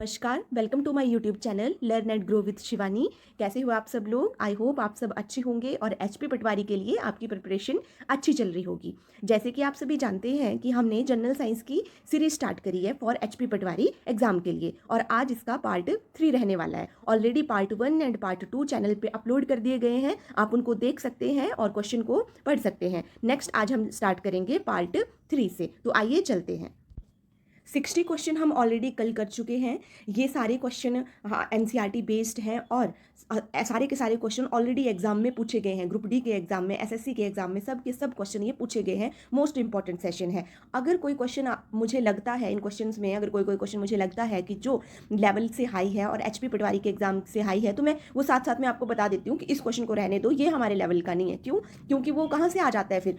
नमस्कार, welcome to my YouTube channel learn and grow with Shivani. कैसे हो आप सब लोग? आई होप आप सब अच्छे होंगे और एचपी पटवारी के लिए आपकी प्रिपरेशन अच्छी चल रही होगी। जैसे कि आप सभी जानते हैं कि हमने जनरल साइंस की सीरीज स्टार्ट करी है फॉर एचपी पटवारी एग्जाम के लिए और आज इसका पार्ट 3 रहने वाला है। Already part 1 and part 2 channel पे अपलोड कर दिए गए हैं, आप उनको देख सकते हैं और क्वेश्चन को पढ़ सकते हैं। नेक्स्ट आज हम स्टार्ट करेंगे पार्ट 3 से, तो आइए चलते हैं। 60 क्वेश्चन हम ऑलरेडी कल कर चुके हैं। ये सारे क्वेश्चन एनसीईआरटी बेस्ड हैं और सारे के सारे क्वेश्चन ऑलरेडी एग्जाम में पूछे गए हैं। ग्रुप डी के एग्जाम में, एसएससी के एग्जाम में, सब के सब क्वेश्चन ये पूछे गए हैं। मोस्ट इंपॉर्टेंट सेशन है। अगर कोई क्वेश्चन मुझे लगता है इन क्वेश्चंस में, अगर कोई क्वेश्चन मुझे लगता है कि जो लेवल से हाई है और एचपी पटवारी के एग्जाम से हाई है, तो मैं वो साथ साथ में आपको बता देती हूँ कि इस क्वेश्चन को रहने दो, ये हमारे लेवल का नहीं है। क्यों? क्योंकि वो कहाँ से आ जाता है, फिर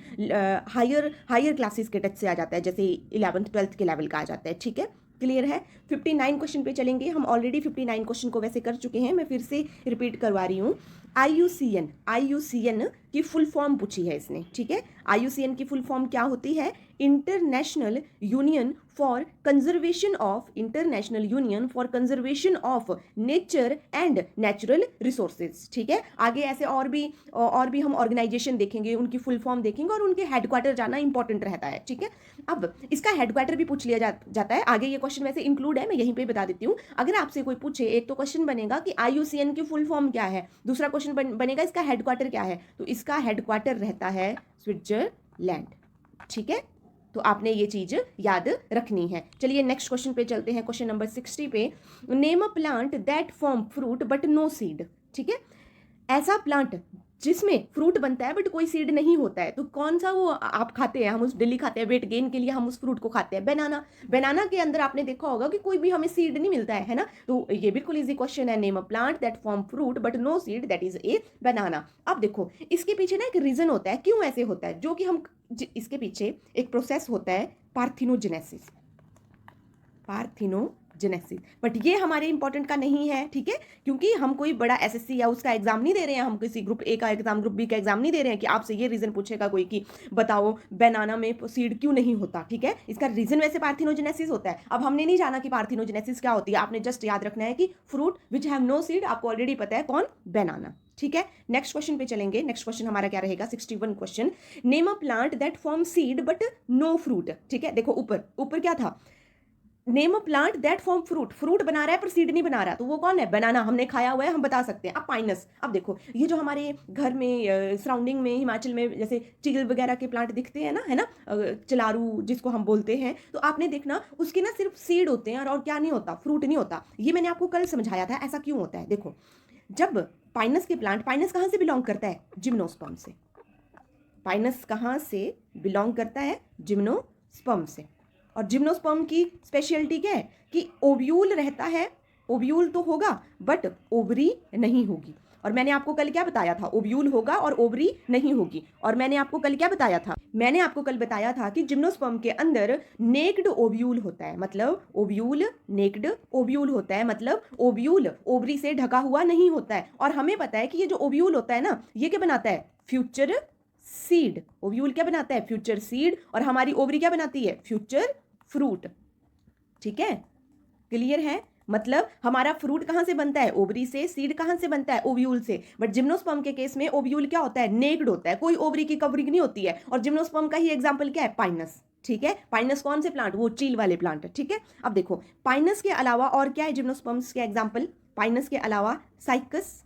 हायर क्लासेस के टच से आ जाता है, जैसे 11th 12th के लेवल का आ जाता है। ठीक है, क्लियर है। 59 क्वेश्चन पे चलेंगे। हम ऑलरेडी 59 क्वेश्चन को वैसे कर चुके हैं, मैं फिर से रिपीट करवा रही हूँ। आईयूसीएन की फुल फॉर्म पूछी है इसने। ठीक है, आईयूसीएन की फुल फॉर्म क्या होती है? International union for conservation of nature and natural resources. ठीक है, आगे ऐसे और भी हम ऑर्गेनाइजेशन देखेंगे, उनकी फुल फॉर्म देखेंगे और उनके हेडक्वार्टर जाना इंपॉर्टेंट रहता है। ठीक है, अब इसका हेडक्वार्टर भी पूछ लिया जाता है। आगे ये क्वेश्चन वैसे इंक्लूड है, मैं यहीं पे बता देती हूँ। अगर आपसे कोई पूछे, एक तो क्वेश्चन बनेगा कि आईयूसीएन की फुल फॉर्म क्या है, दूसरा क्वेश्चन बनेगा इसका हेडक्वार्टर क्या है, तो इसका हेडक्वार्टर रहता है स्विट्जरलैंड। ठीक है, तो आपने ये चीज याद रखनी है। चलिए नेक्स्ट क्वेश्चन पे चलते हैं, क्वेश्चन नंबर 60 पे। Name a plant that form fruit but no seed. ठीक है, ऐसा प्लांट जिसमें फ्रूट बनता है बट कोई सीड नहीं होता है, तो कौन सा वो आप खाते हैं? हम उस डेली खाते हैं, वेट गेन के लिए हम उस फ्रूट को खाते हैं। बनाना के अंदर आपने देखा होगा कि कोई भी हमें सीड नहीं मिलता है ना। तो ये बिल्कुल इजी क्वेश्चन है। Name a plant that form fruit but no seed, that is a banana. अब देखो, इसके पीछे ना एक रीजन होता है क्यों ऐसे होता है, जो कि हम इसके पीछे एक प्रोसेस होता है, पार्थिनोजेनेसिस। बट ये हमारे इंपॉर्टेंट का नहीं है। ठीक है, क्योंकि हम कोई बड़ा एसएससी या उसका एग्जाम नहीं दे रहे हैं, हम किसी ग्रुप ए का एग्जाम, ग्रुप बी का एग्जाम नहीं दे रहे हैं कि आपसे ये रीजन पूछेगा कोई कि बताओ बनाना में सीड क्यों नहीं होता। ठीक है, इसका रीजन वैसे पार्थिनोजेनेसिस होता है। अब हमने नहीं जाना कि पार्थिनोजेनेसिस क्या होती है, आपने जस्ट याद रखना है कि fruit which have no seed, आपको ऑलरेडी पता है कौन? बनाना। ठीक है, नेक्स्ट क्वेश्चन पे चलेंगे। नेक्स्ट क्वेश्चन हमारा क्या रहेगा? 61 question. Name a plant that form seed but no fruit. ठीक है, देखो ऊपर क्या था? Name a plant that form fruit बना रहा है पर सीड नहीं बना रहा, तो वो कौन है? बनाना। हमने खाया हुआ है, हम बता सकते हैं। अब पाइनस, अब देखो ये जो हमारे घर में सराउंडिंग में हिमाचल में जैसे चील वगैरह के प्लांट दिखते हैं ना, है ना, चिलारू जिसको हम बोलते हैं, तो आपने देखना उसके ना सिर्फ सीड होते हैं और क्या नहीं होता? फ्रूट नहीं होता। ये मैंने आपको कल समझाया था ऐसा क्यों होता है। देखो, जब पाइनस के प्लांट, पाइनस कहाँ से बिलोंग करता है? जिम्नोस्पर्म से। पाइनस कहाँ से बिलोंग करता है? जिम्नोस्पर्म से। और जिम्नोस्पर्म की स्पेशलिटी क्या है? कि ओव्यूल रहता है। ओव्यूल तो होगा बट ओवरी नहीं होगी। और मैंने आपको कल क्या बताया था? ओव्यूल होगा और ओवरी नहीं होगी। और मैंने आपको कल क्या बताया था? मैंने आपको कल बताया था कि जिम्नोस्पर्म के अंदर नेक्ड ओव्यूल होता है, मतलब ओव्यूल नेक्ड ओव्यूल होता है, मतलब ओव्यूल ओवरी से ढका हुआ नहीं होता है। और हमें पता है कि ये जो ओव्यूल होता है ना, ये क्या बनाता है? Future seed. ओव्यूल क्या बनाता है? Future seed. और हमारी ओवरी क्या बनाती है? Future fruit. ठीक है, क्लियर है। मतलब हमारा फ्रूट कहां से बनता है? ओवरी से। सीड कहां से बनता है? ओव्यूल से। बट जिम्नोस्पर्म के केस में ओव्यूल क्या होता है? नेक्ड होता है, कोई ओवरी की कवरिंग नहीं होती है। और जिम्नोस्पर्म का ही एग्जाम्पल क्या है? पाइनस। ठीक है, पाइनस कौन से प्लांट? वो चील वाले प्लांट। ठीक है, अब देखो पाइनस के अलावा और क्या है जिम्नोस्पर्म्स के एग्जाम्पल? पाइनस के अलावा साइकस।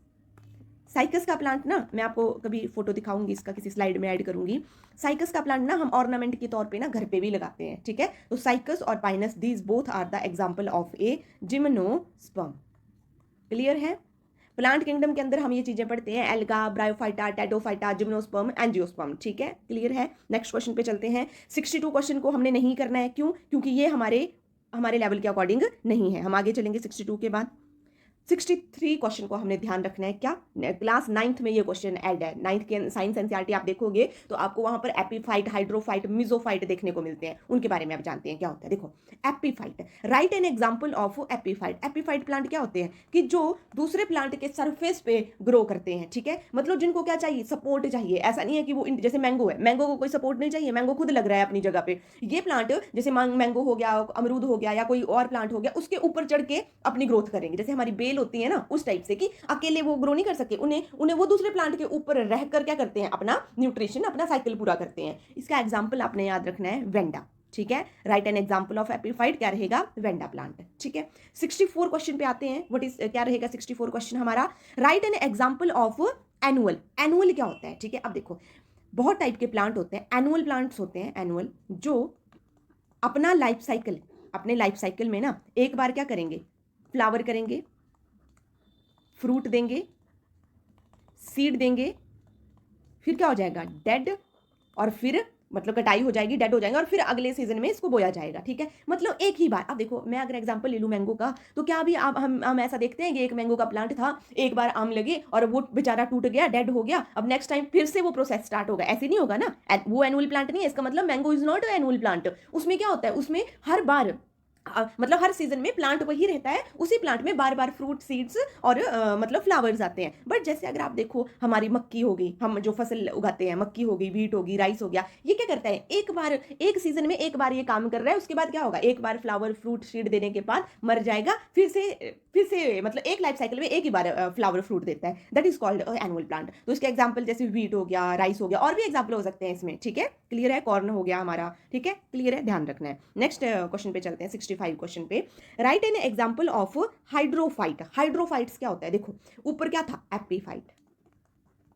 साइकस का प्लांट ना, मैं आपको कभी फोटो दिखाऊंगी, इसका किसी स्लाइड में ऐड करूंगी। साइकस का प्लांट ना हम ऑर्नामेंट के तौर पे ना घर पे भी लगाते हैं। ठीक है, तो साइकस और pinus, these both are the example of a gymnosperm. Clear है। प्लांट किंगडम के अंदर हम ये चीजें पढ़ते हैं, algae, bryophyta, pteridophyta, gymnosperm, angiosperm. ठीक है, क्लियर है। नेक्स्ट क्वेश्चन पे चलते हैं। 62 क्वेश्चन को हमने नहीं करना है। क्यों? क्योंकि ये हमारे लेवल के अकॉर्डिंग नहीं है। हम आगे चलेंगे 62 के बाद। 63 क्वेश्चन को हमने ध्यान रखना है। क्या क्लास 9th में ये क्वेश्चन ऐड है। 9th के साइंस एनसीईआरटी आप देखोगे तो आपको वहां पर एपीफाइट, हाइड्रोफाइट, मिजोफाइट देखने को मिलते हैं। उनके बारे में आप जानते हैं क्या होता है। देखो epiphyte, right an example of epiphyte. Epiphyte plant क्या होते हैं कि जो दूसरे प्लांट के सरफेस पे ग्रो करते हैं, ठीक है। मतलब जिनको क्या चाहिए, सपोर्ट चाहिए। ऐसा नहीं है कि वो जैसे मैंगो है, मैंगो को कोई सपोर्ट नहीं चाहिए, मैंगो खुद लग रहा है अपनी जगह पे। ये प्लांट जैसे मैंगो हो गया, अमरूद हो गया या कोई और प्लांट हो गया, उसके ऊपर चढ़ के अपनी ग्रोथ करेंगे। जैसे हमारी बेल होती है ना, उस टाइप से कि अकेले वो ग्रो नहीं कर सकते, उन्हें उन्हें वो दूसरे प्लांट के ऊपर रहकर क्या करते हैं, अपना न्यूट्रिशन, अपना साइकिल पूरा करते हैं। इसका एग्जाम्पल आपने याद रखना है वेंडा, ठीक है। Right an example of epiphyte क्या रहेगा, वेंडा प्लांट, ठीक है। 64 क्वेश्चन पे आते हैं। व्हाट इज क्या रहेगा 64 क्वेश्चन हमारा, right an example of annual. Annual क्या होता है, ठीक है। अब देखो बहुत टाइप के प्लांट होते हैं, एनुअल प्लांट्स होते हैं, एनुअल जो अपना लाइफ साइकिल, अपने लाइफ साइकिल में ना एक बार क्या करेंगे, फ्लावर करेंगे, फ्रूट देंगे, सीड देंगे, फिर क्या हो जाएगा, डेड, और फिर मतलब कटाई हो जाएगी, डेड हो जाएगा, और फिर अगले सीजन में इसको बोया जाएगा, ठीक है। मतलब एक ही बार। अब देखो मैं अगर एग्जांपल ले लूं मैंगो का, तो क्या अभी आप हम ऐसा देखते हैं कि एक मैंगो का प्लांट था, एक बार आम लगे और वो बेचारा टूट गया, डेड हो गया, अब नेक्स्ट टाइम फिर से वो प्रोसेस स्टार्ट होगा, ऐसे नहीं होगा ना। वो एनुअल प्लांट नहीं है, इसका मतलब mango is not annual plant. उसमें क्या होता है, उसमें हर बार मतलब हर सीजन में प्लांट वही रहता है, उसी प्लांट में बार बार फ्रूट, सीड्स और मतलब फ्लावर्स आते हैं। बट जैसे अगर आप देखो हमारी मक्की हो गई, हम जो फसल उगाते हैं, मक्की हो गई, व्हीट होगी, राइस हो गया, ये क्या करता है, एक बार एक सीजन में एक बार ये काम कर रहा है, उसके बाद क्या होगा, एक बार फ्लावर, फ्रूट, सीड देने के बाद मर जाएगा, फिर से मतलब एक लाइफ साइकिल में एक ही बार फ्लावर, फ्रूट देता है। That is called annual plant. तो इसके एग्जाम्पल जैसे व्हीट हो गया, राइस हो गया, और भी एग्जाम्पल हो सकते हैं इसमें, ठीक है। क्लियर है, कॉर्न हो गया हमारा, ठीक है, क्लियर है, ध्यान रखना है। नेक्स्ट क्वेश्चन पे चलते हैं, 65 क्वेश्चन पे। Right an example of hydrophyte. Hydrophytes क्या होता है, देखो ऊपर क्या था, एपीफाइट,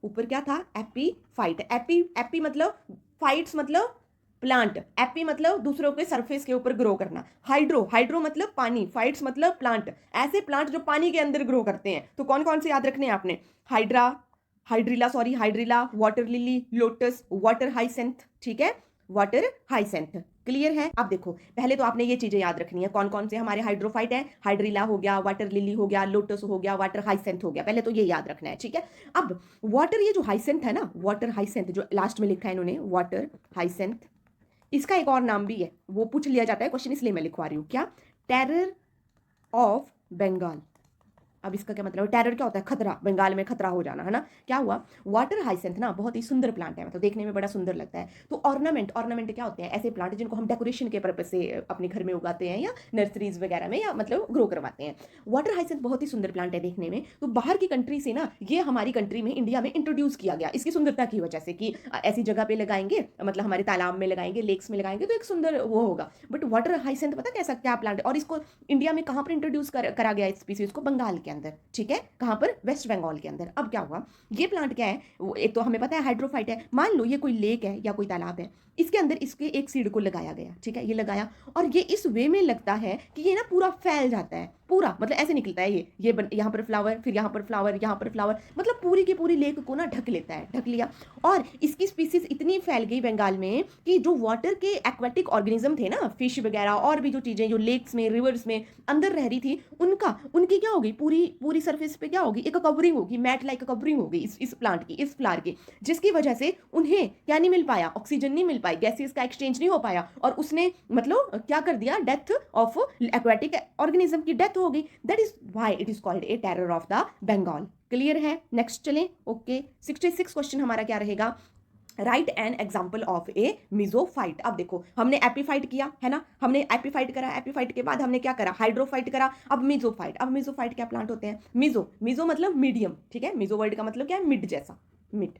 ऊपर क्या था, एपीफाइट। एपी एपी मतलब फाइट्स मतलब प्लांट, एपी मतलब दूसरों के सरफेस के ऊपर ग्रो करना, हाइड्रो, हाइड्रो मतलब पानी, फाइट्स मतलब प्लांट, ऐसे प्लांट जो पानी के अंदर ग्रो करते हैं। तो कौन कौन से याद रखने हैं आपने, hydra, hydrilla, water lily, lotus, water hyacinth, ठीक है, वाटर हाइसेंथ। क्लियर है। अब देखो पहले तो आपने ये चीजें याद रखनी है, कौन कौन से हमारे हाइड्रोफाइट है, हाइड्रिला हो गया, वाटर लिली हो गया, लोटस हो गया, वाटर हाइसेंथ हो गया, पहले तो ये याद रखना है, ठीक है। अब वाटर, ये जो हाइसेंथ है ना, वाटर हाइसेंथ जो लास्ट में लिखा है इन्होंने, वाटर हाइसेंथ, इसका एक और नाम भी है, वो पूछ लिया जाता है क्वेश्चन, इसलिए मैं लिखवा रही हूँ, क्या, टेरर ऑफ बंगाल। अब इसका क्या मतलब, टेरर क्या होता है, खतरा, बंगाल में खतरा हो जाना, है ना। क्या हुआ, वाटर हाइसेंथ ना बहुत ही सुंदर प्लांट है, मतलब देखने में बड़ा सुंदर लगता है। तो ऑर्नामेंट, ऑर्नामेंट क्या होते हैं, ऐसे प्लांट जिनको हम डेकोरेशन के पर्पज से अपने घर में उगाते हैं, या नर्सरीज वगैरह में, या मतलब ग्रो करवाते हैं। वाटर हाइसेंथ बहुत ही सुंदर प्लांट है देखने में। तो बाहर की कंट्री से ना ये हमारी कंट्री में, इंडिया में इंट्रोड्यूस किया गया इसकी सुंदरता की वजह से, कि ऐसी जगह पे लगाएंगे, मतलब हमारे तालाब में लगाएंगे, लेक्स में लगाएंगे, तो एक सुंदर वो होगा। बट वाटर हाइसेंथ पता कैसा क्या प्लांट है, और इसको इंडिया में कहाँ पर इंट्रोड्यूस करा गया इस स्पीसीज को, बंगाल के अंदर, ठीक है, कहां पर, वेस्ट बंगाल के अंदर। अब क्या हुआ, ये प्लांट क्या है, एक तो हमें पता है हाइड्रोफाइट है, मान लो ये कोई लेक है या कोई तालाब है, इसके अंदर इसके एक सीड को लगाया गया, ठीक है, ये लगाया, और ये इस वे में लगता है कि ये ना पूरा फैल जाता है, पूरा मतलब ऐसे निकलता है, ये यहाँ पर फ्लावर, फिर यहाँ पर फ्लावर, यहाँ पर फ्लावर, मतलब पूरी की पूरी लेक को ना ढक लेता है, ढक लिया। और इसकी स्पीसीज इतनी फैल गई बंगाल में कि जो वाटर के एक्वेटिक ऑर्गेनिज्म थे ना, फिश वगैरह और भी जो चीजें जो लेक्स में, रिवर्स में अंदर रह रही थी, उनकी क्या होगी, पूरी पूरी सरफेस पे क्या होगी, एक कवरिंग होगी, मैट लाइक कवरिंग होगी इस प्लांट की, इस फ्लावर की, जिसकी वजह से उन्हें क्या नहीं मिल पाया, ऑक्सीजन नहीं मिल पाई, गैसेस का एक्सचेंज नहीं हो पाया, और उसने मतलब क्या कर दिया, डेथ ऑफ एक्वेटिक ऑर्गेनिज्म की डेथ हो गई। That is why it is called a terror of the Bengal. Clear है, नेक्स्ट चलें। ओके 66 क्वेश्चन हमारा क्या रहेगा, write an example of a mesophyte. अब देखो हमने एपीफाइट किया है ना, हमने एपीफाइट करा, एपीफाइट के बाद हमने क्या करा, हाइड्रोफाइट करा, अब मिजोफाइट। अब मिजोफाइट क्या प्लांट होते हैं, मिजो, मिजो मतलब मीडियम, ठीक है, मिजो वर्ड का मतलब क्या है, मिड जैसा, मिड,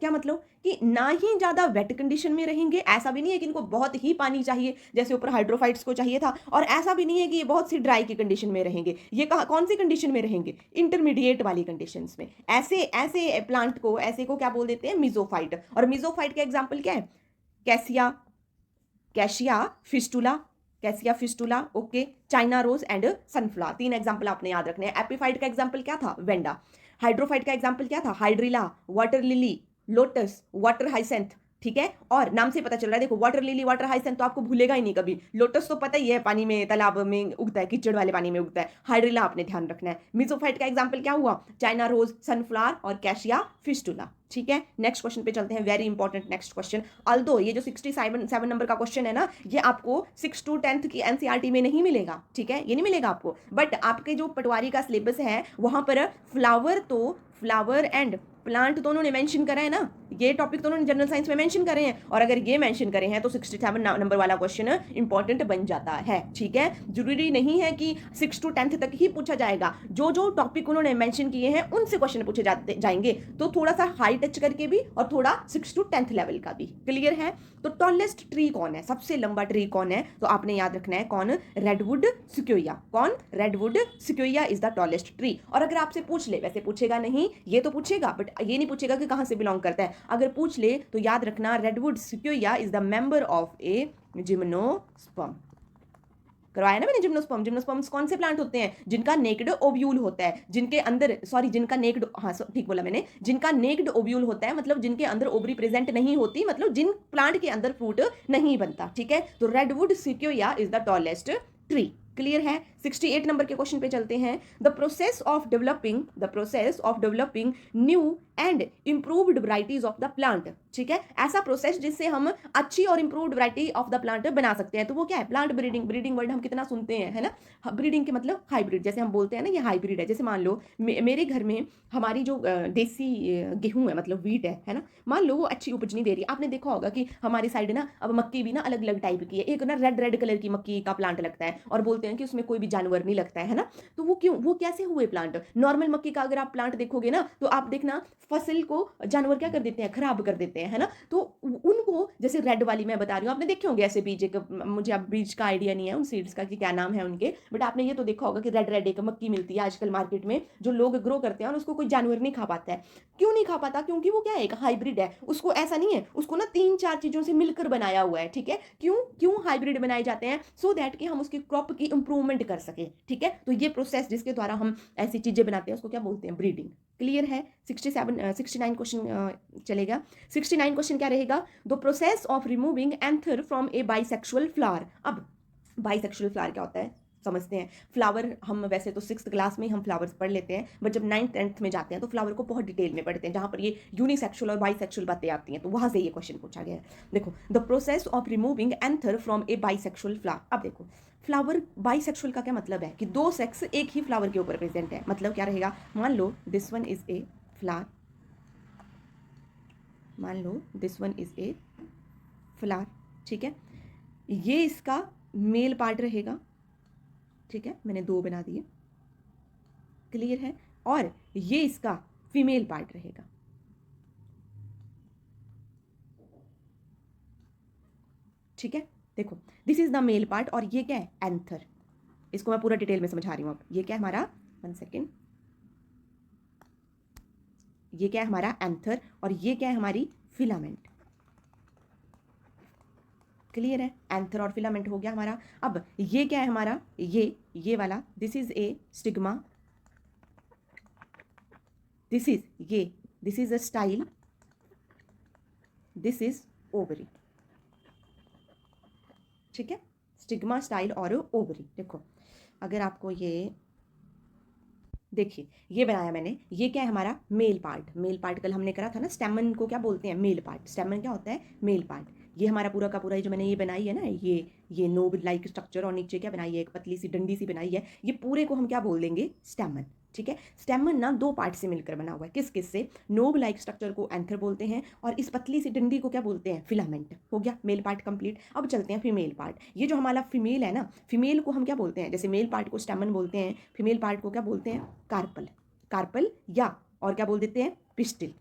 क्या मतलब कि ना ही ज्यादा वेट कंडीशन में रहेंगे, ऐसा भी नहीं है कि इनको बहुत ही पानी चाहिए जैसे ऊपर हाइड्रोफाइट्स को चाहिए था, और ऐसा भी नहीं है कि ये बहुत सी ड्राई की कंडीशन में रहेंगे। ये कौन सी कंडीशन में रहेंगे, इंटरमीडिएट वाली कंडीशंस में। ऐसे ऐसे प्लांट को, ऐसे को क्या बोल देते हैं, मिजोफाइट। और मिजोफाइट का एग्जाम्पल क्या है, cassia, cassia fistula, cassia fistula, okay, China rose and sunflower. 3 example आपने याद रखने हैं। एपीफाइट का एग्जाम्पल क्या था, वेंडा। हाइड्रोफाइट का एग्जाम्पल क्या था, hydrilla, water lily, lotus, water hyacinth, ठीक है। और नाम से पता चल रहा है, देखो वाटर लिली, वाटर हाइसेंथ तो आपको भूलेगा ही नहीं कभी, लोटस तो पता ही है पानी में, तालाब में उगता है, कीचड़ वाले पानी में उगता है, हाइड्रिला आपने ध्यान रखना है। मिसोफाइट का एग्जाम्पल क्या हुआ, चाइना रोज, सनफ्लावर और कैशिया फिस्टुला। ठीक है, नेक्स्ट क्वेश्चन पे चलते हैं, very important next question. Although ये जो 67 नंबर का क्वेश्चन है ना, ये आपको 6 to 10th की एनसीईआरटी में नहीं मिलेगा, ठीक है, ये नहीं मिलेगा आपको, बट आपके जो पटवारी का सिलेबस है वहां पर फ्लावर एंड प्लांट दोनों ने मेंशन करा है ना, ये टॉपिक दोनों ने जनरल साइंस में मेंशन करे हैं, और अगर ये मेंशन करे हैं तो 67 नंबर वाला क्वेश्चन इंपॉर्टेंट बन जाता है। ठीक है, जरूरी नहीं है कि 6 to 10th तक ही पूछा जाएगा, जो जो टॉपिक उन्होंने मेंशन किए हैं उनसे क्वेश्चन पूछे जाएंगे, तो थोड़ा सा हाई टच करके भी और थोड़ा 6 to 10th लेवल का भी। क्लियर है। तो टॉलेस्ट ट्री कौन है, सबसे लंबा ट्री कौन है, तो आपने याद रखना है कौन, रेडवुड सिक्योया। कौन, redwood sequoia is the tallest tree. और अगर आपसे पूछ ले, वैसे पूछेगा नहीं, ये तो पूछेगा बट ये नहीं पूछेगा कि कहां से बिलोंग करता है, अगर पूछ ले तो याद रखना redwood sequoia is the member of a gymnosperm. करवाया ना मैंने जिम्नोस्पर्म। जिम्नोस्पर्म्स कौन से प्लांट होते हैं, जिनका नेक्ड ओव्यूल होता है, जिनके अंदर जिनका नेक्ड, हाँ ठीक बोला मैंने, जिनका नेक्ड ओव्यूल होता है, मतलब जिनके अंदर ओवरी प्रेजेंट नहीं होती, मतलब जिन प्लांट के अंदर फ्रूट नहीं बनता। ठीक है, तो redwood sequoia is the tallest tree. Clear है। 68 नंबर के क्वेश्चन पे चलते हैं। The process of developing new and improved varieties of the plant. ठीक है, ऐसा प्रोसेस जिससे हम अच्छी और improved variety of the plant बना सकते हैं, तो वो क्या है, प्लांट ब्रीडिंग। ब्रीडिंग वर्ड हम कितना सुनते हैं, है ना, ब्रीडिंग के मतलब हाइब्रिड, जैसे हम बोलते हैं ना ये हाइब्रिड है। जैसे मान लो मेरे घर में हमारी जो देसी गेहूं है, मतलब वीट है ना, मान लो वो अच्छी उपज नहीं दे रही। आपने देखा होगा कि हमारी साइड ना अब मक्की भी ना अलग अलग टाइप की है, एक ना रेड कलर की मक्की का प्लांट लगता है और बोलते हैं कि उसमें कोई भी जानवर नहीं लगता है ना, तो वो क्यों, वो कैसे हुए प्लांट। नॉर्मल मक्की का अगर आप प्लांट देखोगे ना, तो आप देखना फसल को जानवर क्या कर देते हैं, खराब कर देते हैं, है ना। तो उनको, जैसे रेड वाली मैं बता रही हूँ, आपने देखे होंगे ऐसे बीज, एक मुझे अब बीज का आइडिया नहीं है उन सीड्स का कि क्या नाम है उनके, बट आपने ये तो देखा होगा कि रेड एक मक्की मिलती है आजकल मार्केट में, जो लोग ग्रो करते हैं और उसको कोई जानवर नहीं खा पाता है। क्यों नहीं खा पाता, क्योंकि वो क्या है, एक हाइब्रिड है। उसको ऐसा नहीं है, उसको ना 3-4 चीजों से मिलकर बनाया हुआ है। ठीक है, क्यों हाइब्रिड बनाए जाते हैं, सो दैट कि हम उसकी क्रॉप की इंप्रूवमेंट कर सके। ठीक है, तो ये प्रोसेस जिसके द्वारा हम ऐसी चीजें बनाते हैं उसको क्या बोलते हैं, ब्रीडिंग। क्लियर है। 69 क्वेश्चन चलेगा। 69 क्वेश्चन क्या रहेगा, the process of removing anther from A bisexual flower. अब बाइसेक्सुअल फ्लावर क्या होता है समझते हैं। फ्लावर हम वैसे तो 6th क्लास में हम फ्लावर्स पढ़ लेते हैं, बट जब 9th-10th में जाते हैं तो फ्लावर को बहुत डिटेल में पढ़ते हैं, जहां पर ये यूनिसेक्सुअल और बाइसेक्सुअल बातें आती हैं, तो वहां से ये क्वेश्चन पूछा गया है। देखो, the process of removing anther from A bisexual flower. अब देखो, फ्लावर बाइसेक्सुअल का क्या मतलब है कि 2 सेक्स एक ही फ्लावर के ऊपर प्रेजेंट है। मतलब क्या रहेगा, मान लो this one is a flower, मान लो this one is a flower, ठीक है, ये इसका मेल पार्ट रहेगा। ठीक है, मैंने 2 बना दिए। क्लियर है। और ये इसका फीमेल पार्ट रहेगा। ठीक है, देखो this is the male part और ये क्या है, एंथर। इसको मैं पूरा डिटेल में समझा रही हूं। अब ये क्या है हमारा, 1 सेकेंड, ये क्या है हमारा एंथर और ये क्या है हमारी फिलामेंट। क्लियर है, एंथर और फिलामेंट हो गया हमारा। अब ये क्या है हमारा, ये वाला, this is a stigma, this is a style, this is ovary. ठीक है, स्टिग्मा, स्टाइल और ओवरी। देखो अगर आपको ये देखिए, ये बनाया मैंने, ये क्या है हमारा मेल पार्ट। मेल पार्ट कल हमने करा था ना, स्टेमन को क्या बोलते हैं, मेल पार्ट। स्टेमन क्या होता है, मेल पार्ट। ये हमारा पूरा का पूरा जो मैंने ये बनाई है ना, ये नोब लाइक स्ट्रक्चर, और नीचे क्या बनाई है, एक पतली सी डंडी सी बनाई है, ये पूरे को हम क्या बोल देंगे, स्टेमन। ठीक है, स्टेमन ना 2 पार्ट से मिलकर बना हुआ है। किस किस से, नोब लाइक स्ट्रक्चर को एंथर बोलते हैं और इस पतली सी डंडी को क्या बोलते हैं, फिलामेंट। हो गया मेल पार्ट कंप्लीट। अब चलते हैं फीमेल पार्ट। ये जो हमारा फीमेल है ना, फीमेल को हम क्या बोलते हैं, जैसे मेल पार्ट को स्टेमन बोलते हैं, फीमेल पार्ट को क्या बोलते हैं, कार्पल या और क्या बोल देते हैं, पिस्टिल।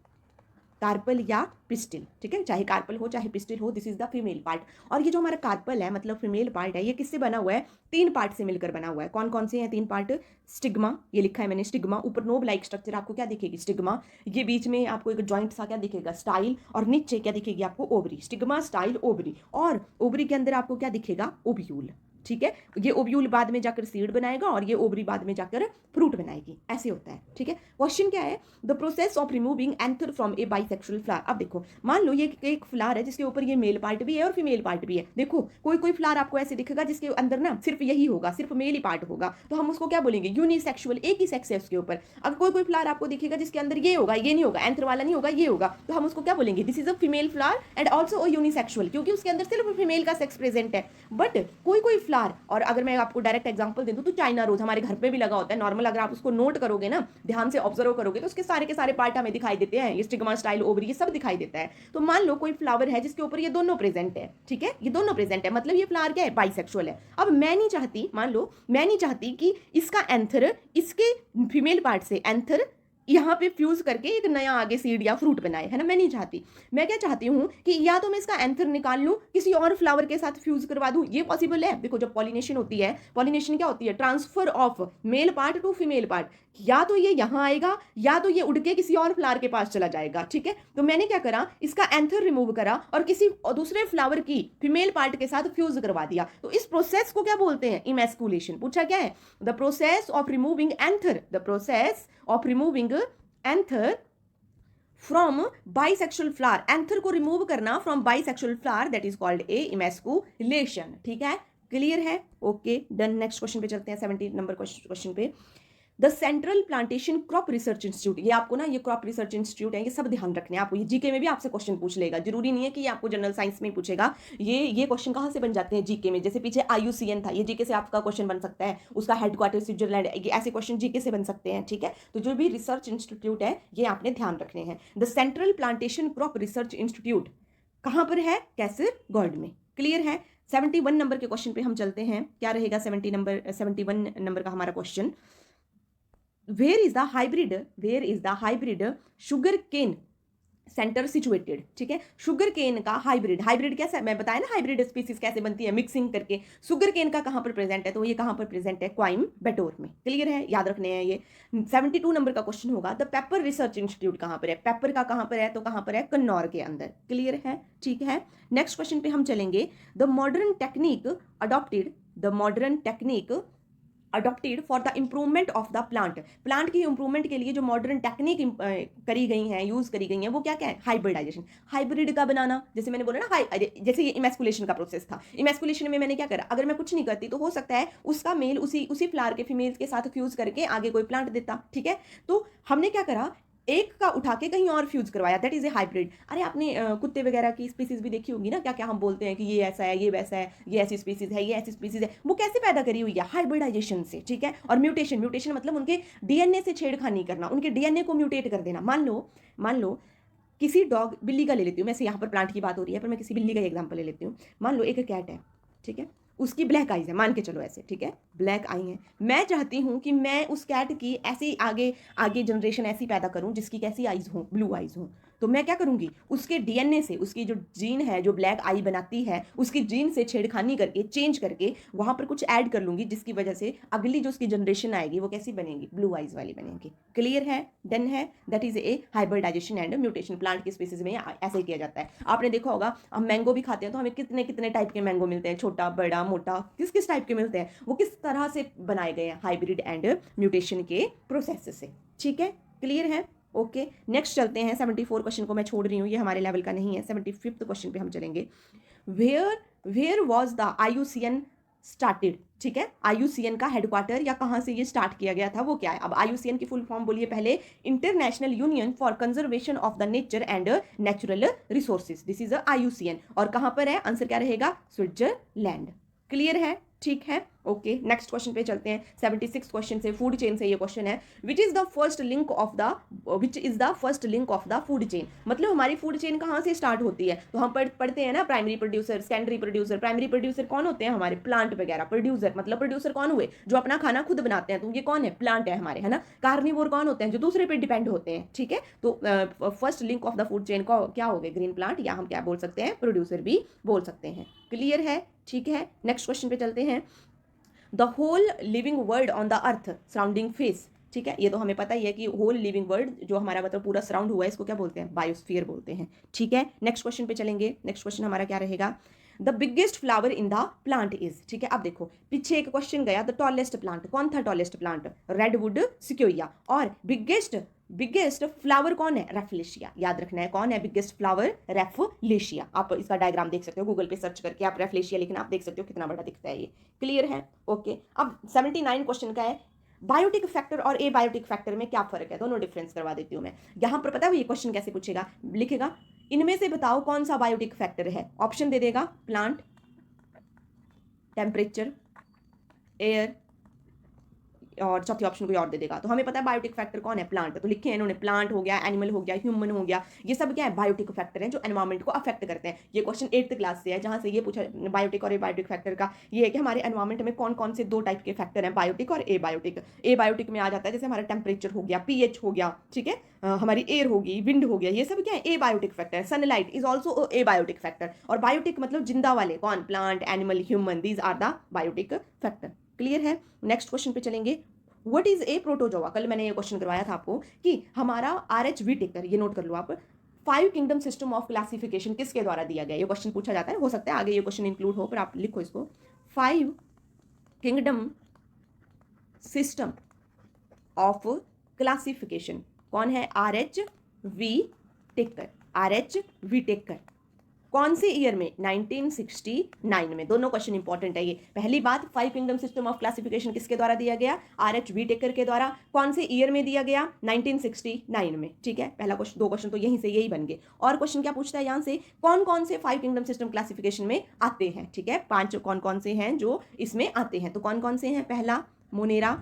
कार्पल या पिस्टिल। ठीक है, चाहे कार्पल हो चाहे पिस्टिल हो, this is the female part. और ये जो हमारा कार्पल है मतलब फीमेल पार्ट है, ये किससे बना हुआ है, 3 पार्ट से मिलकर बना हुआ है। कौन कौन से हैं 3 पार्ट, स्टिग्मा, ये लिखा है मैंने स्टिग्मा, ऊपर नोब लाइक स्ट्रक्चर आपको क्या दिखेगी, स्टिग्मा, ये बीच में आपको एक जॉइंट सा क्या दिखेगा, स्टाइल, और नीचे क्या दिखेगी आपको, ओवरी। स्टिग्मा, स्टाइल, ओवरी, और ओवरी के अंदर आपको क्या दिखेगा, ओव्यूल। ठीक है, ये ओव्यूल बाद में जाकर सीड बनाएगा और ये ओवरी बाद में जाकर फ्रूट बनाएगी, ऐसे होता है, ठीक है। क्वेश्चन क्या है, the process of removing anther from A bisexual flower. अब देखो, मान लो ये एक फ्लावर है जिसके ऊपर ये मेल पार्ट भी है और फीमेल पार्ट भी है। देखो कोई कोई फ्लावर आपको ऐसे दिखेगा जिसके अंदर ना सिर्फ यही होगा, सिर्फ मेल ही पार्ट होगा, तो हम उसको क्या बोलेंगे, यूनिसेक्सुअल, एक ही सेक्स है उसके ऊपर। अगर कोई कोई फ्लावर आपको दिखेगा जिसके अंदर ये होगा, ये नहीं होगा, एंथर वाला नहीं होगा, ये होगा, तो हम उसको क्या बोलेंगे, this is a female flower and also a unisexual, क्योंकि उसके अंदर सिर्फ फीमेल का सेक्स प्रेजेंट है। बट कोई कोई फ्लावर, और अगर मैं आपको डायरेक्ट एग्जांपल दे दूं तो चाइना रोज हमारे घर पे भी लगा होता है नॉर्मल, अगर आप उसको नोट करोगे ना, ध्यान से ऑब्जर्व करोगे तो उसके सारे के सारे पार्ट हमें दिखाई देते हैं, ये स्टिग्मा, स्टाइल, ओवरी, ये सब दिखाई देता है। तो मान लो कोई फ्लावर है जिसके ऊपर ये दोनों प्रेजेंट है, ठीक है, ये दोनों प्रेजेंट है, मतलब ये फ्लावर क्या है, बाइसेक्सुअल है। अब मैं नहीं चाहती, मान लो मैं नहीं चाहती कि इसका एंथर इसके फीमेल पार्ट से एंथर यहाँ पे फ्यूज करके एक नया आगे सीड या फ्रूट बनाए, है ना, मैं नहीं चाहती। मैं क्या चाहती हूँ कि या तो मैं इसका एंथर निकाल लूँ, किसी और फ्लावर के साथ फ्यूज करवा दूँ, ये पॉसिबल है। देखो जब पॉलिनेशन होती है, पॉलिनेशन क्या होती है, transfer of male part two female part, या तो ये यहाँ आएगा या तो ये उड़ के किसी और फ्लावर के पास चला जाएगा, ठीक है। तो मैंने क्या करा, इसका एंथर रिमूव करा और किसी दूसरे फ्लावर की फीमेल पार्ट के साथ फ्यूज करवा दिया। तो इस प्रोसेस को क्या बोलते हैं, इमैस्कुलेशन। पूछा क्या है, the process of removing anther, the process of removing anther from bisexual flower, anther को रिमूव करना from bisexual flower, that is called A emasculation, ठीक है, क्लियर है, ओके डन। नेक्स्ट क्वेश्चन पे चलते हैं, 70 नंबर क्वेश्चन पे। The central plantation crop research institute, ये आपको ना, ये क्रॉप रिसर्च इंस्टीट्यूट है, ये सब ध्यान रखने हैं आपको, ये जीके में भी आपसे क्वेश्चन पूछ लेगा, जरूरी नहीं है कि ये आपको जनरल साइंस में ही पूछेगा। ये क्वेश्चन कहाँ से बन जाते हैं जीके में, जैसे पीछे IUCN था, ये जीके से आपका क्वेश्चन बन सकता है, उसका हेडक्वार्टर स्विट्जरलैंड, ये ऐसे क्वेश्चन जीके से बन सकते हैं, ठीक है। तो जो भी रिसर्च इंस्टीट्यूट है ये आपने ध्यान रखने हैं। The central plantation crop research institute कहाँ पर है, कैसरगोड में, क्लियर है। 71 नंबर के क्वेश्चन पे हम चलते हैं, क्या रहेगा 71 नंबर का हमारा question, where is the hybrid sugar cane centre situated, ठीक है। शुगर केन का हाइब्रिड कैसा, मैं बताया ना हाइब्रिड स्पीसीज कैसे बनती है, मिक्सिंग करके। शुगर केन का कहाँ पर प्रेजेंट है, तो ये कहाँ पर प्रेजेंट है, कोइम्बटोर में, क्लियर है, याद रखने हैं ये। 72 नंबर का क्वेश्चन होगा, द पेपर रिसर्च इंस्टीट्यूट कहाँ पर है, पेपर का कहाँ पर है, तो कहाँ पर है, कन्नौर के अंदर, क्लियर है, ठीक है। नेक्स्ट क्वेश्चन पे हम चलेंगे, the modern technique adopted for the improvement of the plant की इम्प्रूवमेंट के लिए जो मॉडर्न टेक्निक करी गई हैं, यूज करी गई हैं, वो क्या क्या है, हाइब्रिडाइजेशन, हाइब्रिड का बनाना। जैसे मैंने बोला ना, जैसे ये इमैस्कुलेशन का प्रोसेस था, इमैस्कुलेशन में मैंने क्या करा, अगर मैं कुछ नहीं करती तो हो सकता है उसका मेल उसी फ्लावर के फीमेल के साथ फ्यूज करके आगे कोई प्लांट देता, ठीक है। तो हमने क्या करा, एक का उठा के कहीं और फ्यूज करवाया, दैट इज ए हाइब्रिड। अरे आपने कुत्ते वगैरह की स्पीसीज भी देखी होगी ना, क्या क्या हम बोलते हैं कि ये ऐसा है, ये वैसा है, ये ऐसी स्पीसीज है, ये ऐसी स्पीसीज है, वो कैसे पैदा करी हुई है, हाइब्रिडाइजेशन से, ठीक है। और म्यूटेशन मतलब उनके डीएनए से छेड़खानी करना, उनके डीएनए को म्यूटेट कर देना। मान लो किसी डॉग, बिल्ली का ले लेती हूँ मैं, यहाँ पर प्लांट की बात हो रही है पर मैं किसी बिल्ली का एग्जाम्पल ले लेती हूँ। मान लो एक कैट है, ठीक है, उसकी ब्लैक आईज है, मान के चलो ऐसे, ठीक है, ब्लैक आई है। मैं चाहती हूँ कि मैं उस कैट की ऐसी आगे जनरेशन ऐसी पैदा करूँ जिसकी कैसी आईज हो, ब्लू आईज हो। तो मैं क्या करूँगी, उसके डीएनए से, उसकी जो जीन है जो ब्लैक आई बनाती है, उसकी जीन से छेड़खानी करके, चेंज करके वहाँ पर कुछ ऐड कर लूँगी, जिसकी वजह से अगली जो उसकी जनरेशन आएगी वो कैसी बनेगी, ब्लू आईज वाली बनेगी, क्लियर है, डन है। That is A hybridization and mutation, plant की स्पीसीज में ऐसे ही किया जाता है। आपने देखा होगा, हम मैंगो भी खाते हैं तो हमें कितने कितने टाइप के मैंगो मिलते हैं, छोटा, बड़ा, मोटा, किस किस टाइप के मिलते हैं, वो किस तरह से बनाए गए हैं, हाइब्रिड एंड म्यूटेशन के प्रोसेस से, ठीक है, क्लियर है, ओके। नेक्स्ट चलते हैं, 74 क्वेश्चन को मैं छोड़ रही हूँ, ये हमारे लेवल का नहीं है। 75th क्वेश्चन पे हम चलेंगे, where was the IUCN started, ठीक है, IUCN का हेडक्वार्टर या कहाँ से ये स्टार्ट किया गया था वो क्या है। अब IUCN की फुल फॉर्म बोलिए पहले, international union for conservation of the nature and natural resources, this is IUCN। और कहाँ पर है, आंसर क्या रहेगा, स्विट्जरलैंड, क्लियर है, ठीक है, ओके। नेक्स्ट क्वेश्चन पे चलते हैं, 76 क्वेश्चन से, फूड चेन से ये क्वेश्चन है, which is the first link of the food chain, मतलब हमारी फूड चेन कहाँ से स्टार्ट होती है। तो हम पढ़ते हैं ना, primary producer, secondary producer. Primary producer कौन होते हैं, हमारे प्लांट वगैरह। प्रोड्यूसर मतलब प्रोड्यूसर कौन हुए, जो अपना खाना खुद बनाते हैं, तो ये कौन है, प्लांट है हमारे, है ना। कार्निवोर कौन होते हैं, जो दूसरे पे डिपेंड होते हैं, ठीक है। तो first link of the food chain को क्या हो गए, ग्रीन प्लांट, या हम क्या बोल सकते हैं, प्रोड्यूसर भी बोल सकते हैं, क्लियर है, ठीक है। नेक्स्ट क्वेश्चन पे चलते हैं, the whole living world on the earth surrounding face, ठीक है, ये तो हमें पता ही है कि होल लिविंग वर्ल्ड जो हमारा मतलब पूरा सराउंड हुआ है, इसको क्या बोलते हैं, बायोस्फीयर बोलते हैं, ठीक है। नेक्स्ट क्वेश्चन पे चलेंगे, नेक्स्ट क्वेश्चन हमारा क्या रहेगा, the biggest flower in the plant is, ठीक है। अब देखो पीछे एक क्वेश्चन गया, द टॉलेस्ट प्लांट, कौन था टॉलेस्ट प्लांट? रेडवुड सिक्योया। और बिगेस्ट फ्लावर कौन है? रेफलेशिया। याद रखना है कौन है बिगेस्ट फ्लावर? रेफलेशिया। आप इसका डायग्राम देख सकते हो, गूगल पे सर्च करके आप रेफलेशिया लिखना, आप देख सकते हो कितना बड़ा दिखता है ये। क्लियर है? ओके। अब 79 क्वेश्चन का है, बायोटिक फैक्टर और ए बायोटिक फैक्टर में क्या फर्क है? दोनों डिफरेंस करवा देती हूँ मैं। यहां पर पता है ये क्वेश्चन कैसे पूछेगा, लिखेगा इनमें से बताओ कौन सा बायोटिक फैक्टर है। ऑप्शन दे देगा प्लांट, टेम्परेचर, एयर, और चौथी ऑप्शन कोई और दे देगा। तो हमें पता है बायोटिक फैक्टर कौन है? प्लांट। तो लिखे हैं इन्होंने, प्लांट हो गया, एनिमल हो गया, ह्यूमन हो गया, ये सब क्या है? बायोटिक फैक्टर हैं जो एनवायरमेंट को अफेक्ट करते हैं। ये क्वेश्चन 8th क्लास से है, जहां से ये पूछा बायोटिक और ए बायोटिक फैक्टर का, ये है कि हमारे एनवायरमेंट में कौन कौन से 2 टाइप के फैक्टर हैं, बायोटिक और ए बायोटिक। ए बायोटिक में आ जाता है जैसे हमारा टेम्परेचर हो गया, पीएच हो गया, ठीक है, हमारी एयर होगी, विंड हो गया, ये सब क्या है? Abiotic factor. Sunlight is also abiotic factor. और बायोटिक मतलब जिंदा वाले, कौन? Plant, animal, human, these are the biotic factor. Clear है? नेक्स्ट क्वेश्चन पे चलेंगे। What is a protozoa? कल मैंने ये क्वेश्चन करवाया था आपको कि हमारा RH व्हिटेकर, ये नोट कर लो आप, 5 किंगडम सिस्टम ऑफ क्लासिफिकेशन किसके द्वारा दिया गया? ये क्वेश्चन पूछा जाता है, हो सकता है आगे ये क्वेश्चन इंक्लूड हो, पर आप लिखो इसको। 5 किंगडम सिस्टम ऑफ क्लासिफिकेशन, कौन है? RH Whittaker. RH व्हिटेकर कौन से ईयर में? 1969 में। दोनों क्वेश्चन इंपॉर्टेंट है ये। पहली बात, 5 किंगडम सिस्टम ऑफ क्लासिफिकेशन किसके द्वारा दिया गया? RH व्हिटेकर के द्वारा। कौन से ईयर में दिया गया? 1969 में, ठीक है। पहला क्वेश्चन, 2 क्वेश्चन तो यहीं से यही बन गए। और क्वेश्चन क्या पूछता है यहाँ से? कौन कौन से 5 किंगडम सिस्टम क्लासिफिकेशन में आते हैं, ठीक है। 5 कौन कौन से हैं जो इसमें आते हैं, तो कौन कौन से हैं? पहला मोनेरा,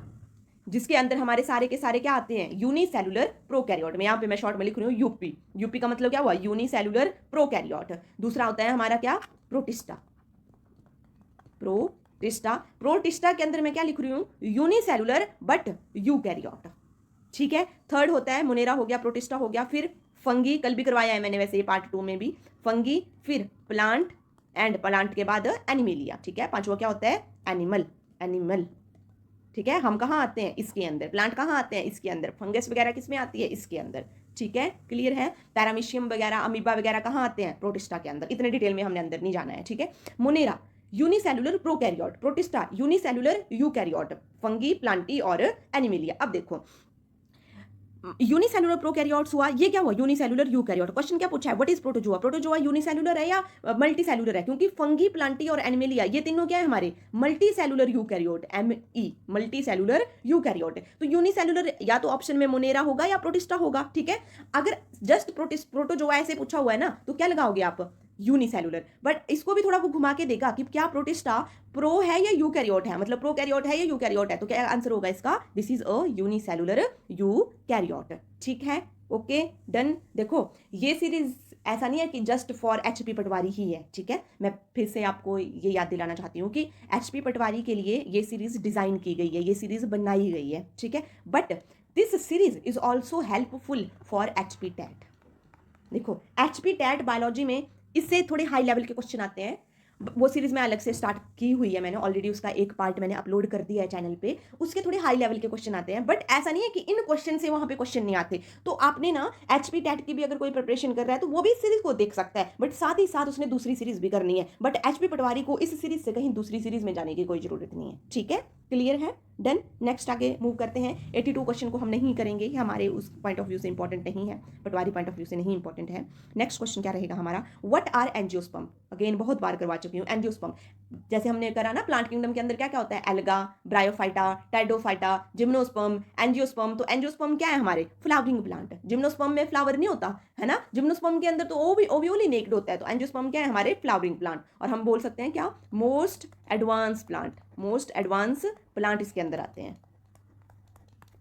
जिसके अंदर हमारे सारे के सारे क्या आते हैं? यूनिसेलुलर प्रोकैरियोट में। यहाँ पे मैं शॉर्ट में लिख रही हूँ यूपी। यूपी का मतलब क्या हुआ? Unicellular prokaryote. दूसरा होता है हमारा क्या? प्रोटिस्टा। प्रोटिस्टा के अंदर मैं क्या लिख रही हूँ? यूनिसेलुलर बट यूकैरियोट, ठीक है। थर्ड होता है मोनेरा, हो गया, प्रोटिस्टा हो गया, फिर फंगी, कल भी करवाया है मैंने वैसे ये पार्ट 2 में भी, फंगी, फिर प्लांट, एंड प्लांट के बाद एनिमेलिया, ठीक है। पांचवा क्या होता है? एनिमल, ठीक है। हम कहाँ आते हैं? इसके अंदर। प्लांट कहाँ आते हैं? इसके अंदर। फंगस वगैरह किस में आती है? इसके अंदर, ठीक है। क्लियर है? पैरामीशियम वगैरह, अमीबा वगैरह कहाँ आते हैं? प्रोटिस्टा के अंदर। इतने डिटेल में हमने अंदर नहीं जाना है, ठीक है। Monera unicellular prokaryote, protista unicellular eukaryote, fungi, Plantae और एनिमेलिया। अब देखो यूनिसेलुलर प्रोकैरियोट्स हुआ, ये क्या हुआ? Unicellular eukaryote. क्वेश्चन क्या पूछा है? What is protozoa? Protozoa unicellular है या मल्टी सेलुलर है? क्योंकि फंगी, प्लांटी और एनिमेलिया ये तीनों क्या है हमारे? Multi cellular eukaryote, ME, multi cellular eukaryote. तो यूनिसेलुलर या तो ऑप्शन में मोनेरा होगा या प्रोटिस्टा होगा, ठीक है। अगर जस्ट प्रोटोजोआ ऐसे पूछा हुआ है ना, तो क्या लगाओगे आप? यूनिसेलुलर। बट इसको भी थोड़ा वो घुमा के देगा कि क्या प्रोटिस्टा प्रो है या यूकैरियोट है, मतलब प्रोकैरियोट है या यूकैरियोट है। तो क्या आंसर होगा इसका? This is a unicellular eukaryote, ठीक है। Okay, done. देखो ये सीरीज ऐसा नहीं है कि जस्ट फॉर HP पटवारी ही है, ठीक है। मैं फिर से आपको ये याद दिलाना चाहती हूँ कि HP पटवारी के लिए ये सीरीज डिजाइन की गई है, ये सीरीज बनाई गई है, ठीक है। But this series is also helpful for HP TET. देखो HP टैट बायोलॉजी में इससे थोड़े हाई लेवल के क्वेश्चन आते हैं। वो सीरीज में अलग से स्टार्ट की हुई है मैंने ऑलरेडी, उसका एक पार्ट मैंने अपलोड कर दिया है चैनल पे। उसके थोड़े हाई लेवल के क्वेश्चन आते हैं, बट ऐसा नहीं है कि इन क्वेश्चन से वहां पे क्वेश्चन नहीं आते। तो आपने ना HP टैट की भी अगर कोई प्रिपरेशन कर रहा है तो वो भी इस सीरीज को देख सकता है, बट साथ ही साथ उसने दूसरी सीरीज भी करनी है। बट HP पटवारी को इस सीरीज से कहीं दूसरी सीरीज में जाने की कोई जरूरत नहीं है, ठीक है। क्लियर है? डन। नेक्स्ट आगे मूव करते हैं। 82 क्वेश्चन को हम नहीं करेंगे, हमारे उस पॉइंट ऑफ व्यू से इंपॉर्टेंट नहीं है, पटवारी पॉइंट ऑफ व्यू से नहीं इंपॉर्टेंट है। नेक्स्ट क्वेश्चन क्या रहेगा हमारा? What are angiosperm? अगेन बहुत बार करवा चुकी हूँ। एंजियोस्पर्म जैसे हमने करा ना प्लांट किंगडम के अंदर क्या क्या होता है? Alga, bryophyta, pteridophyta, gymnosperm, angiosperm. तो एंजियोस्पर्म क्या है हमारे? Flowering plant. जिम्नोस्पर्म में फ्लावर नहीं होता है ना, जिम्नोस्पर्म के अंदर तो ओव्यूली नेक्ड होता है। तो एंजियोस्पर्म क्या है हमारे? Flowering plant. और हम बोल सकते हैं क्या? Most advance plant. Most advance plant इसके अंदर आते हैं,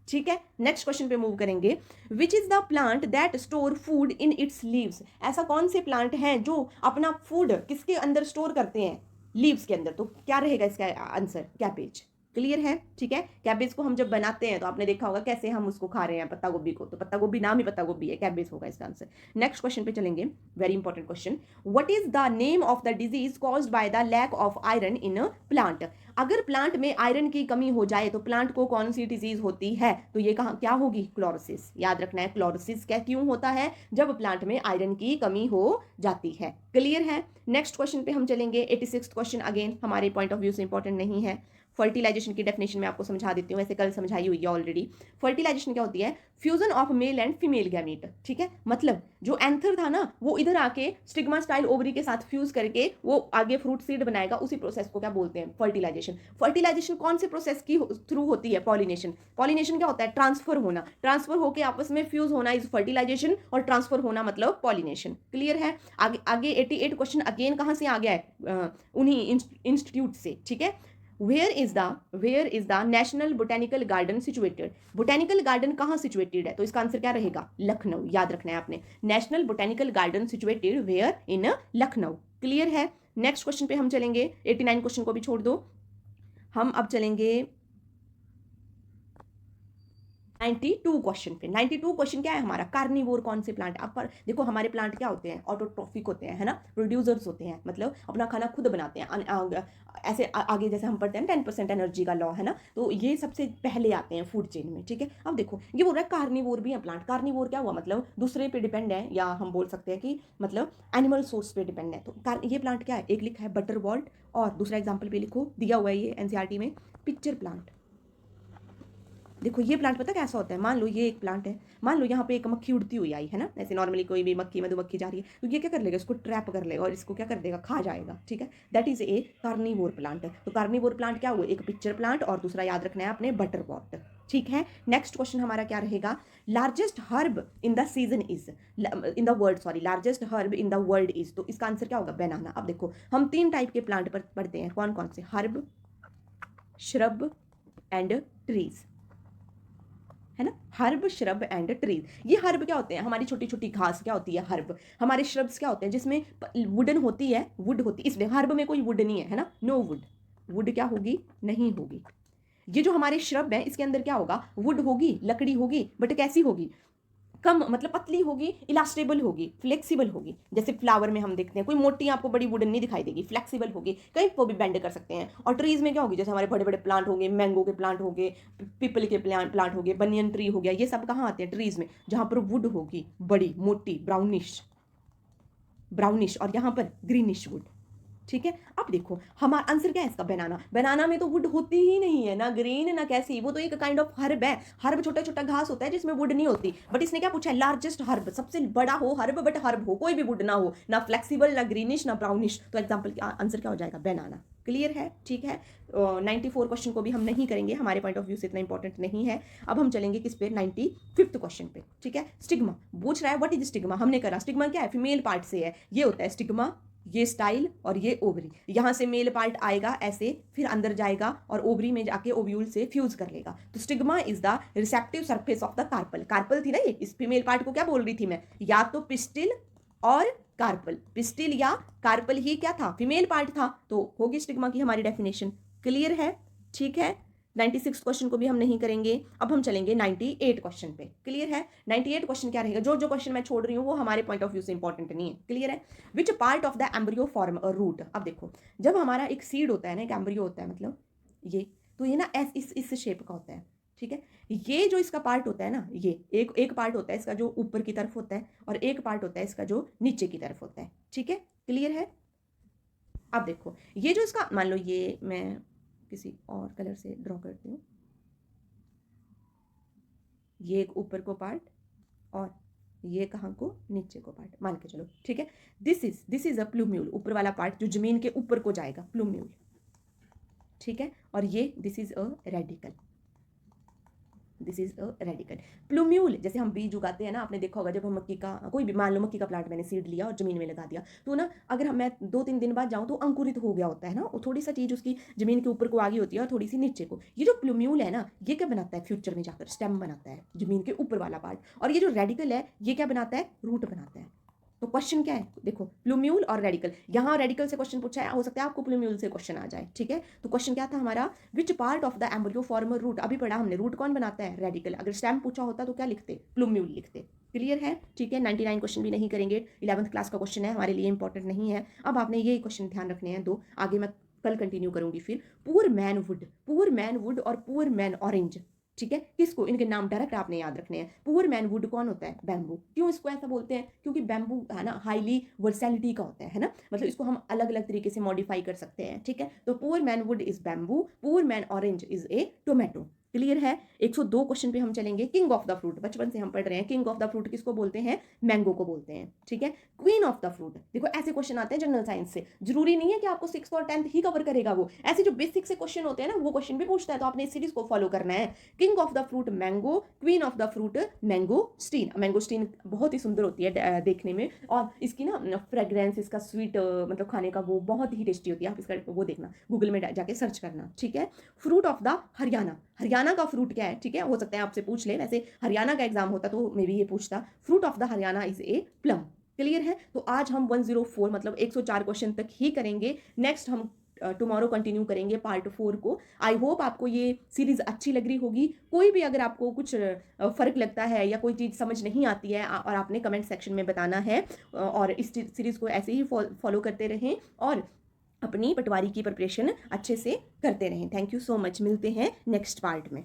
ठीक है। नेक्स्ट क्वेश्चन पे मूव करेंगे। Which is the plant that store food in its leaves? ऐसा कौन से प्लांट हैं जो अपना फूड किसके अंदर स्टोर करते हैं? लीव्स के अंदर। तो क्या रहेगा इसका आंसर? कैपेज। क्लियर है, ठीक है। कैबेज को हम जब बनाते हैं तो आपने देखा होगा कैसे हम उसको खा रहे हैं पत्ता गोभी को, तो पत्ता गोभी नाम ही पत्ता गोभी है, कैबेज होगा इसका आंसर। नेक्स्ट क्वेश्चन पे चलेंगे, very important question. What is the name of the disease caused by the lack of iron in a plant? अगर प्लांट में आयरन की कमी हो जाए तो प्लांट को कौन सी डिजीज होती है? तो ये कहाँ क्या होगी? क्लोरोसिस। याद रखना है, क्लोरोसिस क्या क्यों होता है? जब प्लांट में आयरन की कमी हो जाती है। क्लियर है। नेक्स्ट क्वेश्चन पे हम चलेंगे, 86 क्वेश्चन, अगेन हमारे पॉइंट ऑफ व्यू से इंपॉर्टेंट नहीं है। फर्टिलाइजेशन की डेफिनेशन मैं आपको समझा देती हूँ, वैसे कल समझाई हुई है ऑलरेडी। फर्टिलाइजेशन क्या होती है? Fusion of male and female gamete, ठीक है। मतलब जो एंथर था ना वो इधर आके स्टिग्मा स्टाइल ओवरी के साथ फ्यूज करके वो आगे फ्रूट सीड बनाएगा, उसी प्रोसेस को क्या बोलते हैं? फर्टिलाइजेशन। फर्टिलाइजेशन कौन से प्रोसेस की थ्रू होती है? पॉलिनेशन। पॉलिनेशन क्या होता है? ट्रांसफर होना, ट्रांसफर होकर आपस में फ्यूज होना इज फर्टिलाइजेशन, और ट्रांसफर होना मतलब पॉलिनेशन। क्लियर है। आगे आगे 88 क्वेश्चन अगेन कहाँ से आ गया है? उन्हीं इंस्टीट्यूट से, ठीक है। Where is the national botanical garden situated? Botanical garden कहाँ सिचुएटेड है? तो इसका आंसर क्या रहेगा? लखनऊ। याद रखना है आपने, national botanical garden situated where? In Lucknow. Clear है। नेक्स्ट क्वेश्चन पे हम चलेंगे, 89 क्वेश्चन को भी छोड़ दो, हम अब चलेंगे 92 क्वेश्चन पे। 92 क्वेश्चन क्या है हमारा? कार्निवोर कौन से प्लांट? अब पर देखो हमारे प्लांट क्या होते हैं? ऑटोट्रॉफिक होते हैं, है ना, प्रोड्यूसर्स होते हैं, मतलब अपना खाना खुद बनाते हैं। ऐसे आगे जैसे हम पढ़ते हैं 10% एनर्जी का लॉ, है ना, तो ये सबसे पहले आते हैं फूड चेन में, ठीक है। अब देखो ये बोल रहा है कार्निवोर भी है प्लांट। कार्निवोर क्या हुआ? मतलब दूसरे पे डिपेंड है, या हम बोल सकते हैं कि मतलब एनिमल सोर्स पे डिपेंड है। तो ये प्लांट क्या है? एक लिखा है बटर वॉल्ट, और दूसरा एग्जाम्पल पे लिखो, दिया हुआ है ये एनसीईआरटी में, पिक्चर प्लांट। देखो ये प्लांट पता कैसा होता है? मान लो ये एक प्लांट है, मान लो यहाँ पे एक मक्खी उड़ती हुई आई, है ना, ऐसे नॉर्मली कोई भी मक्खी मधुमक्खी जा रही है, तो ये क्या कर लेगा? इसको ट्रैप कर लेगा और इसको क्या कर देगा? खा जाएगा, ठीक है। That is A carnivore plant. तो कार्निवोर प्लांट क्या हुआ? एक पिक्चर प्लांट, और दूसरा याद रखना है आपने बटर वॉट, ठीक है। नेक्स्ट क्वेश्चन हमारा क्या रहेगा? Largest herb in the season is, in the world, sorry, largest herb in the world is, तो इसका आंसर क्या होगा? बनाना। अब देखो हम 3 टाइप के प्लांट पर पढ़ते हैं, कौन कौन से? हर्ब, श्रब एंड ट्रीज, है ना। Herb, shrub and trees. ये हर्ब क्या होते हैं? हमारी छोटी छोटी घास क्या होती है? हर्ब। हमारे श्रब्स क्या होते हैं? जिसमें वुडन होती है, वुड होती है, इसलिए हर्ब में कोई वुड नहीं है, है ना, नो वुड। वुड क्या होगी? नहीं होगी। ये जो हमारे श्रब है इसके अंदर क्या होगा? वुड होगी, लकड़ी होगी, बट कैसी होगी? कम, मतलब पतली होगी, इलास्टेबल होगी, फ्लेक्सिबल होगी। जैसे फ्लावर में हम देखते हैं कोई मोटी आपको बड़ी वुडन नहीं दिखाई देगी, फ्लेक्सिबल होगी, कहीं को भी बेंड कर सकते हैं। और ट्रीज में क्या होगी? जैसे हमारे बड़े बड़े प्लांट होंगे, मैंगो के प्लांट होंगे, पीपल के प्लांट हो गए, बनियन ट्री हो गया, ये सब कहाँ आते हैं? ट्रीज में, जहां पर वुड होगी बड़ी मोटी, ब्राउनिश ब्राउनिश, और यहाँ पर ग्रीनिश वुड, ठीक है। अब देखो हमारा आंसर क्या है इसका? बनाना। बनाना में तो वुड होती ही नहीं है, ना ग्रीन ना कैसी, वो तो एक काइंड ऑफ हर्ब है। हर्ब छोटा छोटा घास होता है जिसमें वुड नहीं होती, बट इसने क्या पूछा है? लार्जेस्ट हर्ब, सबसे बड़ा हो हर्ब, बट हर्ब हो, कोई भी वुड ना हो, ना फ्लेक्सिबल, ना ग्रीनिश, ना ब्राउनिश। तो एग्जाम्पल आंसर क्या हो जाएगा? बनाना। क्लियर है, ठीक है। 94 क्वेश्चन को भी हम नहीं करेंगे, हमारे पॉइंट ऑफ व्यू से इतना इंपॉर्टेंट नहीं है। अब हम चलेंगे किस पे? 95th क्वेश्चन पे, ठीक है। स्टिग्मा पूछ रहा है, व्हाट इज स्टिग्मा? हमने करा, स्टिग्मा क्या है? फीमेल पार्ट से है, ये होता है स्टिग्मा, ये स्टाइल, और ये ओवरी। यहाँ से मेल पार्ट आएगा ऐसे, फिर अंदर जाएगा और ओवरी में जाके ओव्यूल से फ्यूज कर लेगा। तो stigma is the receptive surface of the carpel. Carpel थी ना ये, इस फीमेल पार्ट को क्या बोल रही थी मैं? या तो पिस्टिल और कार्पल। पिस्टिल या कार्पल ही क्या था? फीमेल पार्ट था, तो होगी स्टिग्मा की हमारी डेफिनेशन। क्लियर है, ठीक है। 96 क्वेश्चन को भी हम नहीं करेंगे। अब हम चलेंगे 98 क्वेश्चन पे। क्लियर है। 98 क्वेश्चन क्या रहेगा? जो जो क्वेश्चन मैं छोड़ रही हूँ वो हमारे पॉइंट ऑफ व्यू से इंपॉर्टेंट नहीं है। क्लियर है। Which part of the embryo form a root? अब देखो जब हमारा एक सीड होता है ना, एक एम्ब्रियो होता है, मतलब ये, तो ये ना इस शेप का होता है, ठीक है। ये जो इसका पार्ट होता है ना, ये एक पार्ट होता है इसका जो ऊपर की तरफ होता है, और एक पार्ट होता है इसका जो नीचे की तरफ होता है, ठीक है। क्लियर है। अब देखो ये जो इसका, मान लो ये मैं किसी और कलर से ड्रॉ करती हूँ, ये एक ऊपर को पार्ट और ये कहाँ को? नीचे को पार्ट मान के चलो, ठीक है। दिस इज अ प्लूम्यूल, ऊपर वाला पार्ट जो जमीन के ऊपर को जाएगा, प्लूम्यूल, ठीक है। और ये this is a radical, this is a radical. Plumule, जैसे हम बीज उगाते हैं ना, आपने देखा होगा, जब हम मक्की का, कोई भी मान लो मक्की का प्लांट मैंने सीड लिया और जमीन में लगा दिया, तो ना अगर मैं 2-3 दिन बाद जाऊँ तो अंकुरित हो गया होता है ना, वो थोड़ी सा चीज़ उसकी जमीन के ऊपर को आ गई होती है और थोड़ी सी नीचे को। ये जो प्लूम्यूल है ना, ये क्या बनाता है? फ्यूचर में जाकर स्टेम बनाता है, जमीन के ऊपर वाला पार्ट। और ये जो रेडिकल है ये क्या बनाता है? रूट बनाता है। तो क्वेश्चन क्या है, देखो प्लूम्यूल और रेडिकल, यहाँ रेडिकल से क्वेश्चन पूछा है, हो सकता है आपको प्लूम्यूल से क्वेश्चन आ जाए, ठीक है। तो क्वेश्चन क्या था हमारा, which part of the embryo form root, अभी पढ़ा हमने रूट कौन बनाता है, रेडिकल। अगर स्टेम पूछा होता तो क्या लिखते, प्लूम्यूल लिखते। क्लियर है, ठीक है। 99 क्वेश्चन भी नहीं करेंगे, 11th क्लास का क्वेश्चन है, हमारे लिए इंपॉर्टेंट नहीं है। अब आपने ये क्वेश्चन ध्यान रखने हैं दो, आगे मैं कल कंटिन्यू करूंगी फिर। पुअर मैन वुड और पुअर मैन ऑरेंज, ठीक है, किसको, इनके नाम डायरेक्ट आपने याद रखने हैं। पुअर मैन वुड कौन होता है, बैम्बू। क्यों इसको ऐसा बोलते हैं, क्योंकि बैम्बू है ना हाईली वर्सैलिटी का होता है ना, मतलब इसको हम अलग अलग तरीके से मॉडिफाई कर सकते हैं, ठीक है। तो poor man would is bamboo, poor man orange is a tomato. Clear है। 102 क्वेश्चन पे हम चलेंगे। किंग ऑफ द फ्रूट, बचपन से हम पढ़ रहे हैं, किंग ऑफ द फ्रूट किसको बोलते हैं, मैंगो को बोलते हैं, ठीक है। क्वीन ऑफ द फ्रूट, देखो ऐसे क्वेश्चन आते हैं जनरल साइंस से, जरूरी नहीं है कि आपको 6th और 10th ही कवर करेगा वो, ऐसे जो बेसिक से क्वेश्चन होते हैं ना वो क्वेश्चन भी पूछता है, तो आपने इस सीरीज को फॉलो करना है। King of the fruit mango, queen of the fruit mangosteen. Mangosteen बहुत ही सुंदर होती है देखने में, और इसकी ना फ्रेग्रेंस, इसका स्वीट मतलब खाने का वो बहुत ही टेस्टी होती है। आप इसका वो देखना, गूगल में जाके सर्च करना, ठीक है। Fruit of the Haryana, Haryana का फ्रूट क्या है, ठीक है, हो सकता है आपसे पूछ ले, वैसे हरियाणा का एग्जाम होता तो मे बी ये पूछता। Fruit of the Haryana is a plum. Clear है। तो आज हम 104 मतलब 104 क्वेश्चन तक ही करेंगे। नेक्स्ट हम टुमारो कंटिन्यू करेंगे पार्ट 4 को। आई होप आपको ये सीरीज अच्छी लग रही होगी। कोई भी अगर आपको कुछ फर्क लगता है या कोई चीज़ समझ नहीं आती है और आपने कमेंट सेक्शन में बताना है, और इस सीरीज को ऐसे ही फॉलो करते रहें और अपनी पटवारी की प्रिपरेशन अच्छे से करते रहें। थैंक यू सो मच, मिलते हैं नेक्स्ट पार्ट में।